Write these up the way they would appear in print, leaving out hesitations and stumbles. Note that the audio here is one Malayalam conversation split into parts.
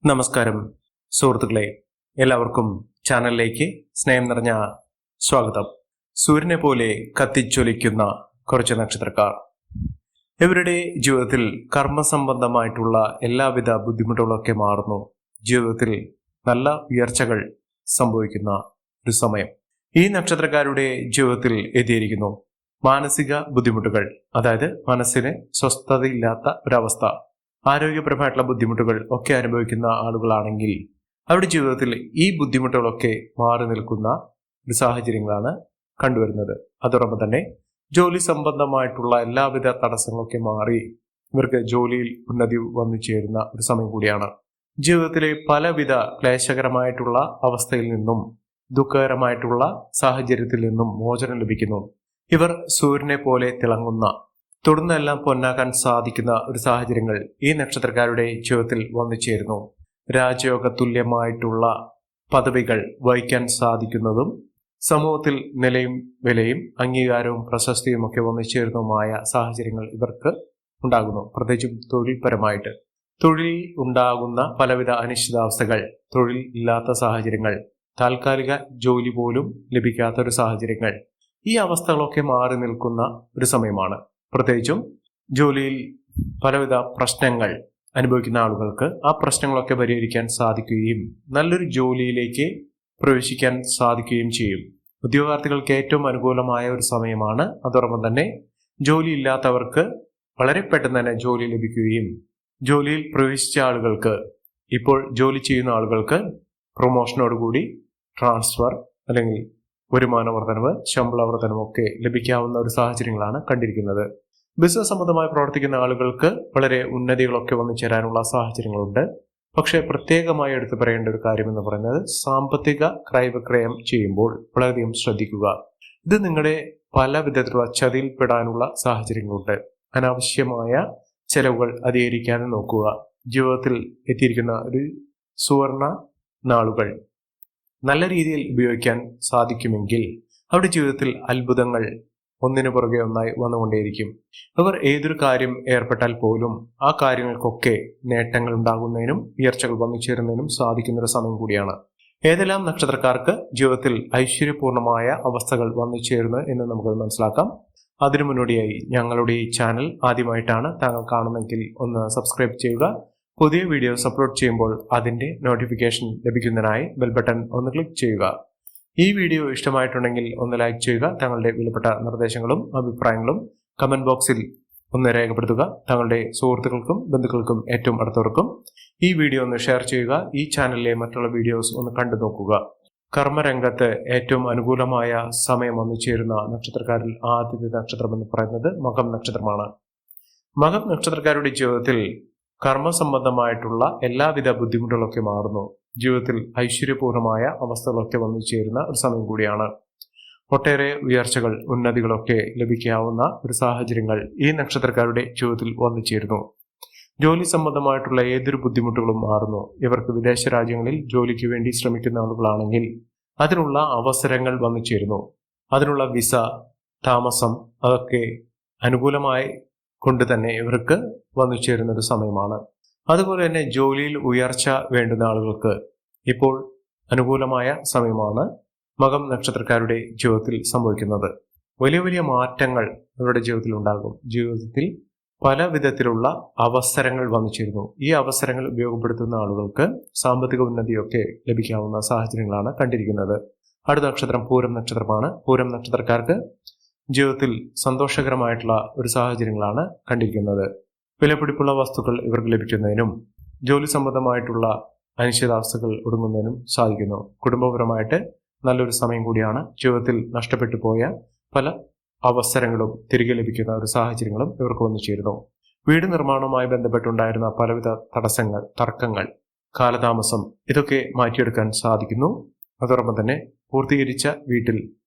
നമസ്കാരം സുഹൃത്തുക്കളെ, എല്ലാവർക്കും ചാനലിലേക്ക് സ്നേഹം നിറഞ്ഞ സ്വാഗതം. സൂര്യനെ പോലെ കത്തിജ്വലിക്കുന്ന കുറച്ച് നക്ഷത്രക്കാർ. ഇവരുടെ ജീവിതത്തിൽ കർമ്മസംബന്ധമായിട്ടുള്ള എല്ലാവിധ ബുദ്ധിമുട്ടുകളൊക്കെ മാറുന്നു. ജീവിതത്തിൽ നല്ല ഉയർച്ചകൾ സംഭവിക്കുന്ന ഒരു സമയം ഈ നക്ഷത്രക്കാരുടെ ജീവിതത്തിൽ എത്തിയിരിക്കുന്നു. മാനസിക ബുദ്ധിമുട്ടുകൾ, അതായത് മനസ്സിന് സ്വസ്ഥതയില്ലാത്ത ഒരവസ്ഥ, ആരോഗ്യപരമായിട്ടുള്ള ബുദ്ധിമുട്ടുകൾ ഒക്കെ അനുഭവിക്കുന്ന ആളുകളാണെങ്കിൽ അവരുടെ ജീവിതത്തിൽ ഈ ബുദ്ധിമുട്ടുകളൊക്കെ മാറി നിൽക്കുന്ന ഒരു സാഹചര്യങ്ങളാണ് കണ്ടുവരുന്നത്. അതോടൊപ്പം തന്നെ ജോലി സംബന്ധമായിട്ടുള്ള എല്ലാവിധ തടസ്സങ്ങളൊക്കെ മാറി ഇവർക്ക് ജോലിയിൽ ഉന്നതി വന്നു ചേരുന്ന ഒരു സമയം കൂടിയാണ്. ജീവിതത്തിലെ പലവിധ ക്ലേശകരമായിട്ടുള്ള അവസ്ഥയിൽ നിന്നും ദുഃഖകരമായിട്ടുള്ള സാഹചര്യത്തിൽ നിന്നും മോചനം ലഭിക്കുന്നു. ഇവർ സൂര്യനെ പോലെ തിളങ്ങുന്ന, തുടർന്നെല്ലാം പൊന്നാക്കാൻ സാധിക്കുന്ന ഒരു സാഹചര്യങ്ങൾ ഈ നക്ഷത്രക്കാരുടെ ജീവിതത്തിൽ വന്നു ചേരുന്നു. രാജയോഗ തുല്യമായിട്ടുള്ള പദവികൾ വഹിക്കാൻ സാധിക്കുന്നതും സമൂഹത്തിൽ നിലയും വിലയും അംഗീകാരവും പ്രശസ്തിയും ഒക്കെ വന്നു ചേരുന്നതുമായ സാഹചര്യങ്ങൾ ഇവർക്ക് ഉണ്ടാകുന്നു. പ്രത്യേകിച്ചും തൊഴിൽപരമായിട്ട് തൊഴിൽ ഉണ്ടാകുന്ന പലവിധ അനിശ്ചിതാവസ്ഥകൾ, തൊഴിൽ ഇല്ലാത്ത സാഹചര്യങ്ങൾ, താൽക്കാലിക ജോലി പോലും ലഭിക്കാത്ത ഒരു സാഹചര്യങ്ങൾ, ഈ അവസ്ഥകളൊക്കെ മാറി നിൽക്കുന്ന ഒരു സമയമാണ്. പ്രത്യേകിച്ചും ജോലിയിൽ പലവിധ പ്രശ്നങ്ങൾ അനുഭവിക്കുന്ന ആളുകൾക്ക് ആ പ്രശ്നങ്ങളൊക്കെ പരിഹരിക്കാൻ സാധിക്കുകയും നല്ലൊരു ജോലിയിലേക്ക് പ്രവേശിക്കാൻ സാധിക്കുകയും ചെയ്യും. ഉദ്യോഗാർത്ഥികൾക്ക് ഏറ്റവും അനുകൂലമായ ഒരു സമയമാണ്. അതോടൊപ്പം തന്നെ ജോലി ഇല്ലാത്തവർക്ക് വളരെ പെട്ടെന്ന് തന്നെ ജോലി ലഭിക്കുകയും ജോലിയിൽ പ്രവേശിച്ച ആളുകൾക്ക്, ഇപ്പോൾ ജോലി ചെയ്യുന്ന ആളുകൾക്ക് പ്രൊമോഷനോടുകൂടി ട്രാൻസ്ഫർ അല്ലെങ്കിൽ വരുമാന വർധനവ്, ശമ്പള വർധനവൊക്കെ ലഭിക്കാവുന്ന ഒരു സാഹചര്യങ്ങളാണ് കണ്ടിരിക്കുന്നത്. ബിസിനസ് സംബന്ധമായി പ്രവർത്തിക്കുന്ന ആളുകൾക്ക് വളരെ ഉന്നതികളൊക്കെ വന്നു ചേരാനുള്ള സാഹചര്യങ്ങളുണ്ട്. പക്ഷേ പ്രത്യേകമായി എടുത്തു പറയേണ്ട ഒരു കാര്യം എന്ന് പറയുന്നത്, സാമ്പത്തിക ക്രയവിക്രയം ചെയ്യുമ്പോൾ വളരെയധികം ശ്രദ്ധിക്കുക. ഇത് നിങ്ങളുടെ പല വിധത്തിലുള്ള ചതിയിൽപ്പെടാനുള്ള സാഹചര്യങ്ങളുണ്ട്. അനാവശ്യമായ ചെലവുകൾ അധികരിക്കാതെ നോക്കുക. ജീവിതത്തിൽ എത്തിയിരിക്കുന്ന ഒരു സുവർണ നാളുകൾ നല്ല രീതിയിൽ ഉപയോഗിക്കാൻ സാധിക്കുമെങ്കിൽ അവരുടെ ജീവിതത്തിൽ അത്ഭുതങ്ങൾ ഒന്നിനു പുറകെ ഒന്നായി വന്നുകൊണ്ടേയിരിക്കും. അവർ ഏതൊരു കാര്യം ഏർപ്പെട്ടാൽ പോലും ആ കാര്യങ്ങൾക്കൊക്കെ നേട്ടങ്ങൾ ഉണ്ടാകുന്നതിനും ഉയർച്ചകൾ വന്നു ചേരുന്നതിനും സാധിക്കുന്ന ഒരു സമയം കൂടിയാണ്. ഏതെല്ലാം നക്ഷത്രക്കാർക്ക് ജീവിതത്തിൽ ഐശ്വര്യപൂർണമായ അവസ്ഥകൾ വന്നു ചേരുന്നു എന്ന് നമുക്ക് മനസ്സിലാക്കാം. അതിനു മുന്നോടിയായി ഞങ്ങളുടെ ഈ ചാനൽ ആദ്യമായിട്ടാണ് താങ്കൾ കാണുന്നതെങ്കിൽ ഒന്ന് സബ്സ്ക്രൈബ് ചെയ്യുക. പുതിയ വീഡിയോസ് അപ്ലോഡ് ചെയ്യുമ്പോൾ അതിന്റെ നോട്ടിഫിക്കേഷൻ ലഭിക്കുന്നതിനായി ബെൽ ബട്ടൺ ഒന്ന് ക്ലിക്ക് ചെയ്യുക. ഈ വീഡിയോ ഇഷ്ടമായിട്ടുണ്ടെങ്കിൽ ഒന്ന് ലൈക്ക് ചെയ്യുക. തങ്ങളുടെ വിലപ്പെട്ട നിർദ്ദേശങ്ങളും അഭിപ്രായങ്ങളും കമന്റ് ബോക്സിൽ ഒന്ന് രേഖപ്പെടുത്തുക. തങ്ങളുടെ സുഹൃത്തുക്കൾക്കും ബന്ധുക്കൾക്കും ഏറ്റവും അടുത്തവർക്കും ഈ വീഡിയോ ഒന്ന് ഷെയർ ചെയ്യുക. ഈ ചാനലിലെ മറ്റുള്ള വീഡിയോസ് ഒന്ന് കണ്ടു നോക്കുക. കർമ്മരംഗത്ത് ഏറ്റവും അനുകൂലമായ സമയം വന്നു ചേരുന്ന നക്ഷത്രക്കാരിൽ ആദ്യത്തെ നക്ഷത്രം എന്ന് പറയുന്നത് മകം നക്ഷത്രമാണ്. മകം നക്ഷത്രക്കാരുടെ ജീവിതത്തിൽ കർമ്മസംബന്ധമായിട്ടുള്ള എല്ലാവിധ ബുദ്ധിമുട്ടുകളൊക്കെ മാറുന്നു. ജീവിതത്തിൽ ഐശ്വര്യപൂർണമായ അവസ്ഥകളൊക്കെ വന്നു ചേരുന്ന ഒരു സമയം കൂടിയാണ്. ഒട്ടേറെ ഉയർച്ചകൾ, ഉന്നതികളൊക്കെ ലഭിക്കാവുന്ന ഒരു സാഹചര്യങ്ങൾ ഈ നക്ഷത്രക്കാരുടെ ജീവിതത്തിൽ വന്നു ചേരുന്നു. ജോലി സംബന്ധമായിട്ടുള്ള ഏതൊരു ബുദ്ധിമുട്ടുകളും മാറുന്നു. ഇവർക്ക് വിദേശ രാജ്യങ്ങളിൽ ജോലിക്ക് വേണ്ടി ശ്രമിക്കുന്ന ആളുകളാണെങ്കിൽ അതിനുള്ള അവസരങ്ങൾ വന്നു ചേരുന്നു. അതിനുള്ള വിസ, താമസം അതൊക്കെ അനുകൂലമായി കൊണ്ട് തന്നെ ഇവർക്ക് വന്നു ചേരുന്ന ഒരു സമയമാണ്. അതുപോലെ തന്നെ ജോലിയിൽ ഉയർച്ച വേണ്ടുന്ന ആളുകൾക്ക് ഇപ്പോൾ അനുകൂലമായ സമയമാണ് മകം നക്ഷത്രക്കാരുടെ ജീവിതത്തിൽ സംഭവിക്കുന്നത്. വലിയ വലിയ മാറ്റങ്ങൾ അവരുടെ ജീവിതത്തിൽ ഉണ്ടാകും. ജീവിതത്തിൽ പല വിധത്തിലുള്ള അവസരങ്ങൾ വന്നു ചേരുന്നു. ഈ അവസരങ്ങൾ ഉപയോഗപ്പെടുത്തുന്ന ആളുകൾക്ക് സാമ്പത്തിക ഉന്നതിയൊക്കെ ലഭിക്കാവുന്ന സാഹചര്യങ്ങളാണ് കണ്ടിരിക്കുന്നത്. അടുത്ത നക്ഷത്രം പൂരം നക്ഷത്രമാണ്. പൂരം നക്ഷത്രക്കാർക്ക് ജീവിതത്തിൽ സന്തോഷകരമായിട്ടുള്ള ഒരു സാഹചര്യങ്ങളാണ് കണ്ടിരിക്കുന്നത്. വിലപിടിപ്പുള്ള വസ്തുക്കൾ ഇവർക്ക് ലഭിക്കുന്നതിനും ജോലി സംബന്ധമായിട്ടുള്ള അനിശ്ചിതാവസ്ഥകൾ ഒടുങ്ങുന്നതിനും സാധിക്കുന്നു. കുടുംബപരമായിട്ട് നല്ലൊരു സമയം കൂടിയാണ്. ജീവിതത്തിൽ നഷ്ടപ്പെട്ടു പോയ പല അവസരങ്ങളും തിരികെ ലഭിക്കുന്ന ഒരു സാഹചര്യങ്ങളും ഇവർക്ക് വന്നു ചേരുന്നു. വീട് നിർമ്മാണവുമായി ബന്ധപ്പെട്ടുണ്ടായിരുന്ന പലവിധ തടസ്സങ്ങൾ, തർക്കങ്ങൾ, കാലതാമസം ഇതൊക്കെ മാറ്റിയെടുക്കാൻ സാധിക്കുന്നു. അതോടൊപ്പം തന്നെ പൂർത്തീകരിച്ച വീട്ടിൽ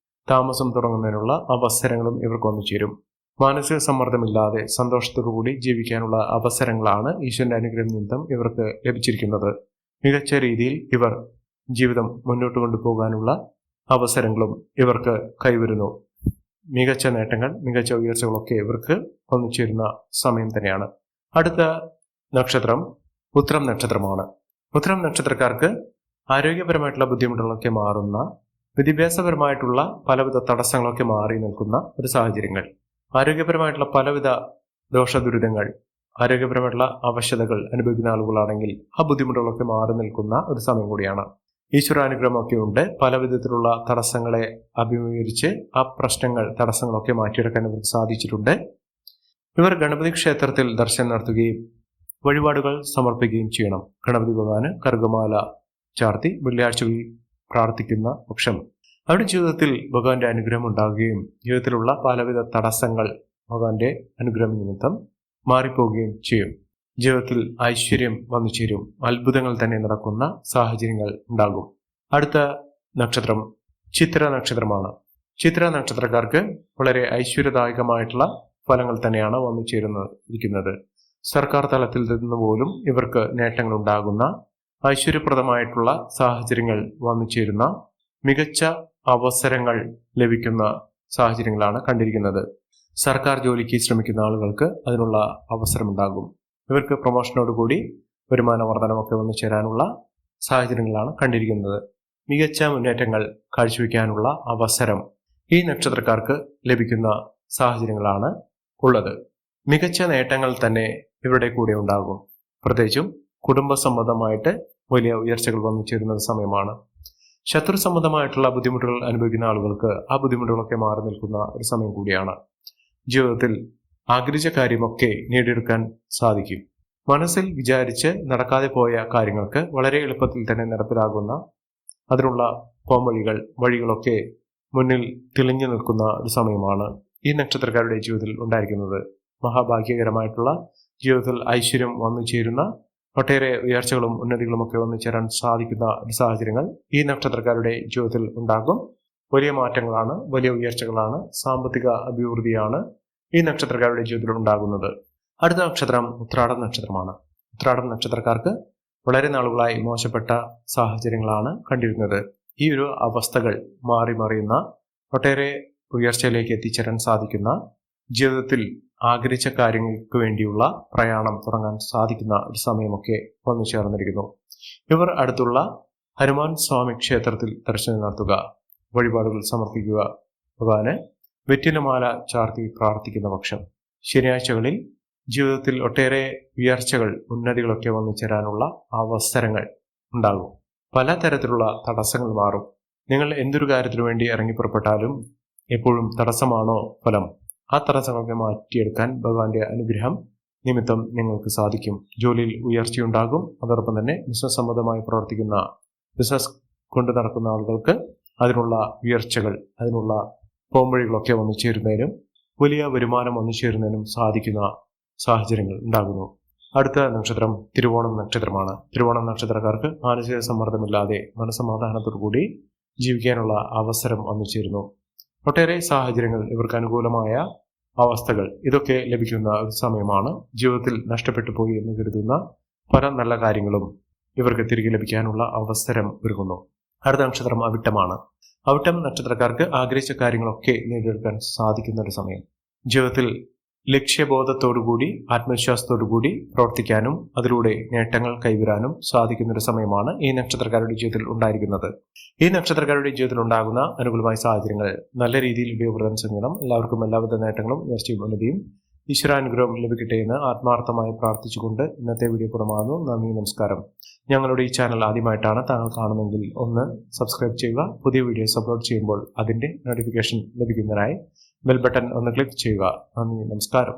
താമസം തുടങ്ങുന്നതിനുള്ള അവസരങ്ങളും ഇവർക്ക് വന്നു ചേരും. മാനസിക സമ്മർദ്ദമില്ലാതെ സന്തോഷത്തോടുകൂടി ജീവിക്കാനുള്ള അവസരങ്ങളാണ് ഈശ്വരന്റെ അനുഗ്രഹം നിമിത്തം ഇവർക്ക് ലഭിച്ചിരിക്കുന്നത്. മികച്ച രീതിയിൽ ഇവർ ജീവിതം മുന്നോട്ട് കൊണ്ടുപോകാനുള്ള അവസരങ്ങളും ഇവർക്ക് കൈവരുന്നു. മികച്ച നേട്ടങ്ങൾ, മികച്ച ഉയർച്ചകളൊക്കെ ഇവർക്ക് വന്നു ചേരുന്ന സമയം തന്നെയാണ്. അടുത്ത നക്ഷത്രം ഉത്രം നക്ഷത്രമാണ്. ഉത്തരം നക്ഷത്രക്കാർക്ക് ആരോഗ്യപരമായിട്ടുള്ള ബുദ്ധിമുട്ടുകളൊക്കെ മാറുന്ന, വിദ്യാഭ്യാസപരമായിട്ടുള്ള പലവിധ തടസ്സങ്ങളൊക്കെ മാറി നിൽക്കുന്ന ഒരു സാഹചര്യങ്ങൾ, ആരോഗ്യപരമായിട്ടുള്ള പലവിധ ദോഷദുരിതങ്ങൾ, ആരോഗ്യപരമായിട്ടുള്ള അവശതകൾ അനുഭവിക്കുന്ന ആളുകളാണെങ്കിൽ ആ ബുദ്ധിമുട്ടുകളൊക്കെ മാറി നിൽക്കുന്ന ഒരു സമയം കൂടിയാണ്. ഈശ്വരാനുഗ്രഹമൊക്കെ ഉണ്ട്. പല വിധത്തിലുള്ള തടസ്സങ്ങളെ അഭിമുഖീകരിച്ച് ആ തടസ്സങ്ങളൊക്കെ മാറ്റിയെടുക്കാൻ ഇവർക്ക് സാധിച്ചിട്ടുണ്ട്. ഇവർ ഗണപതി ക്ഷേത്രത്തിൽ ദർശനം നടത്തുകയും വഴിപാടുകൾ സമർപ്പിക്കുകയും ചെയ്യണം. ഗണപതി ഭഗവാന് കറുകമാല ചാർത്തി വെള്ളിയാഴ്ചകളിൽ പ്രാർത്ഥിക്കുന്ന പക്ഷം അവരുടെ ജീവിതത്തിൽ ഭഗവാന്റെ അനുഗ്രഹം ഉണ്ടാകുകയും ജീവിതത്തിലുള്ള പലവിധ തടസ്സങ്ങൾ ഭഗവാന്റെ അനുഗ്രഹം നിമിത്തം മാറിപ്പോവുകയും ചെയ്യും. ജീവിതത്തിൽ ഐശ്വര്യം വന്നു ചേരും. അത്ഭുതങ്ങൾ തന്നെ നടക്കുന്ന സാഹചര്യങ്ങൾ ഉണ്ടാകും. അടുത്ത നക്ഷത്രം ചിത്ര നക്ഷത്രമാണ്. ചിത്ര നക്ഷത്രക്കാർക്ക് വളരെ ഐശ്വര്യദായകമായിട്ടുള്ള ഫലങ്ങൾ തന്നെയാണ് വന്നു ചേരുന്നിരിക്കുന്നത്. സർക്കാർ തലത്തിൽ നിന്ന് പോലും ഇവർക്ക് നേട്ടങ്ങൾ ഉണ്ടാകുന്ന, ഐശ്വര്യപ്രദമായിട്ടുള്ള സാഹചര്യങ്ങൾ വന്നു ചേരുന്ന, മികച്ച അവസരങ്ങൾ ലഭിക്കുന്ന സാഹചര്യങ്ങളാണ് കണ്ടിരിക്കുന്നത്. സർക്കാർ ജോലിക്ക് ശ്രമിക്കുന്ന ആളുകൾക്ക് അതിനുള്ള അവസരമുണ്ടാകും. ഇവർക്ക് പ്രൊമോഷനോടുകൂടി വരുമാന വർധനമൊക്കെ വന്നു ചേരാനുള്ള സാഹചര്യങ്ങളാണ് കണ്ടിരിക്കുന്നത്. മികച്ച മുന്നേറ്റങ്ങൾ കാഴ്ചവെക്കാനുള്ള അവസരം ഈ നക്ഷത്രക്കാർക്ക് ലഭിക്കുന്ന സാഹചര്യങ്ങളാണ് ഉള്ളത്. മികച്ച നേട്ടങ്ങൾ തന്നെ ഇവരുടെ കൂടെ ഉണ്ടാകും. പ്രത്യേകിച്ചും കുടുംബ സംബന്ധമായിട്ട് വലിയ ഉയർച്ചകൾ വന്നു ചേരുന്ന സമയമാണ്. ശത്രു സംബന്ധമായിട്ടുള്ള ബുദ്ധിമുട്ടുകൾ അനുഭവിക്കുന്ന ആളുകൾക്ക് ആ ബുദ്ധിമുട്ടുകളൊക്കെ മാറി നിൽക്കുന്ന ഒരു സമയം കൂടിയാണ്. ജീവിതത്തിൽ ആഗ്രഹിച്ച കാര്യമൊക്കെ നേടിയെടുക്കാൻ സാധിക്കും. മനസ്സിൽ വിചാരിച്ച് നടക്കാതെ പോയ കാര്യങ്ങൾക്ക് വളരെ എളുപ്പത്തിൽ തന്നെ നടപ്പിലാകുന്ന, അതിനുള്ള വഴികളൊക്കെ മുന്നിൽ തെളിഞ്ഞു നിൽക്കുന്ന ഒരു സമയമാണ് ഈ നക്ഷത്രക്കാരുടെ ജീവിതത്തിൽ ഉണ്ടായിരിക്കുന്നത്. മഹാഭാഗ്യകരമായിട്ടുള്ള ജീവിതത്തിൽ ഐശ്വര്യം വന്നു ചേരുന്ന, ഒട്ടേറെ ഉയർച്ചകളും ഉന്നതികളും ഒക്കെ വന്നു ചേരാൻ സാധിക്കുന്ന സാഹചര്യങ്ങൾ ഈ നക്ഷത്രക്കാരുടെ ജീവിതത്തിൽ ഉണ്ടാകും. വലിയ മാറ്റങ്ങളാണ്, വലിയ ഉയർച്ചകളാണ്, സാമ്പത്തിക അഭിവൃദ്ധിയാണ് ഈ നക്ഷത്രക്കാരുടെ ജീവിതത്തിൽ ഉണ്ടാകുന്നത്. അടുത്ത നക്ഷത്രം ഉത്രാടം നക്ഷത്രമാണ്. ഉത്രാടം നക്ഷത്രക്കാർക്ക് വളരെ നാളുകളായി മോശപ്പെട്ട സാഹചര്യങ്ങളാണ് കണ്ടിരുന്നത്. ഈ ഒരു അവസ്ഥകൾ മാറി മറിയുന്ന, ഒട്ടേറെ ഉയർച്ചയിലേക്ക് എത്തിച്ചേരാൻ സാധിക്കുന്ന, ജീവിതത്തിൽ ആഗ്രഹിച്ച കാര്യങ്ങൾക്ക് വേണ്ടിയുള്ള പ്രയാണം തുടങ്ങാൻ സാധിക്കുന്ന ഒരു സമയമൊക്കെ വന്നു ചേർന്നിരിക്കുന്നു. ഇവർ അടുത്തുള്ള ഹനുമാൻ സ്വാമി ക്ഷേത്രത്തിൽ ദർശനം നടത്തുക, വഴിപാടുകൾ സമർപ്പിക്കുക, ഭഗവാന് വെറ്റിലമാല ചാർത്തി പ്രാർത്ഥിക്കുന്ന പക്ഷം ശനിയാഴ്ചകളിൽ ജീവിതത്തിൽ ഒട്ടേറെ ഉയർച്ചകൾ, ഉന്നതികളൊക്കെ വന്നു ചേരാനുള്ള അവസരങ്ങൾ ഉണ്ടാകും. പലതരത്തിലുള്ള തടസ്സങ്ങൾ മാറും. നിങ്ങൾ എന്തൊരു കാര്യത്തിനു വേണ്ടി ഇറങ്ങിപ്പുറപ്പെട്ടാലും എപ്പോഴും തടസ്സമാണോ ഫലം, ആ തടസ്സങ്ങളൊക്കെ മാറ്റിയെടുക്കാൻ ഭഗവാന്റെ അനുഗ്രഹം നിമിത്തം നിങ്ങൾക്ക് സാധിക്കും. ജോലിയിൽ ഉയർച്ചയുണ്ടാകും. അതോടൊപ്പം തന്നെ ബിസിനസ് സംബന്ധമായി പ്രവർത്തിക്കുന്ന, ബിസിനസ് കൊണ്ടു നടക്കുന്ന ആളുകൾക്ക് അതിനുള്ള ഉയർച്ചകൾ, അതിനുള്ള പോംവഴികളൊക്കെ വന്നു ചേരുന്നതിനും വലിയ വരുമാനം വന്നു ചേരുന്നതിനും സാധിക്കുന്ന സാഹചര്യങ്ങൾ ഉണ്ടാകുന്നു. അടുത്ത നക്ഷത്രം തിരുവോണം നക്ഷത്രമാണ്. തിരുവോണം നക്ഷത്രക്കാർക്ക് മാനസിക സമ്മർദ്ദമില്ലാതെ മനസ്സമാധാനത്തോടു കൂടി ജീവിക്കാനുള്ള അവസരം വന്നു ചേരുന്നു. ഒട്ടേറെ സാഹചര്യങ്ങൾ, ഇവർക്ക് അനുകൂലമായ അവസ്ഥകൾ ഇതൊക്കെ ലഭിക്കുന്ന ഒരു സമയമാണ്. ജീവിതത്തിൽ നഷ്ടപ്പെട്ടു പോയി എന്ന് കരുതുന്ന പല നല്ല കാര്യങ്ങളും ഇവർക്ക് തിരികെ ലഭിക്കാനുള്ള അവസരം ഒരുങ്ങുന്നു. അടുത്ത നക്ഷത്രം അവിട്ടമാണ്. അവിട്ടം നക്ഷത്രക്കാർക്ക് ആഗ്രഹിച്ച കാര്യങ്ങളൊക്കെ നേടിയെടുക്കാൻ സാധിക്കുന്ന ഒരു സമയം. ജീവിതത്തിൽ ലക്ഷ്യബോധത്തോടുകൂടി, ആത്മവിശ്വാസത്തോടുകൂടി പ്രവർത്തിക്കാനും അതിലൂടെ നേട്ടങ്ങൾ കൈവരാനും സാധിക്കുന്ന ഒരു സമയമാണ് ഈ നക്ഷത്രക്കാരുടെ ജീവിതത്തിൽ ഉണ്ടായിരിക്കുന്നത്. ഈ നക്ഷത്രക്കാരുടെ ജീവിതത്തിൽ ഉണ്ടാകുന്ന അനുകൂലമായ സാഹചര്യങ്ങൾ നല്ല രീതിയിൽ ഉപയോഗപ്രദം ചെയ്യണം. എല്ലാവർക്കും എല്ലാവിധ നേട്ടങ്ങളും ഉയർച്ചയും ഉന്നതിയും ഈശ്വരാനുഗ്രഹം ലഭിക്കട്ടെ എന്ന് ആത്മാർത്ഥമായി പ്രാർത്ഥിച്ചുകൊണ്ട് ഇന്നത്തെ വീഡിയോ പൂർണ്ണമാകുന്നു. നന്ദി, നമസ്കാരം. ഞങ്ങളുടെ ഈ ചാനൽ ആദ്യമായിട്ടാണ് താങ്കൾ കാണുമെങ്കിൽ ഒന്ന് സബ്സ്ക്രൈബ് ചെയ്യുക. പുതിയ വീഡിയോസ് അപ്ലോഡ് ചെയ്യുമ്പോൾ അതിന്റെ നോട്ടിഫിക്കേഷൻ ലഭിക്കുന്നതിനായി ബെൽ ബട്ടൺ ഒന്ന് ക്ലിക്ക് ചെയ്യുക. നന്ദി, നമസ്കാരം.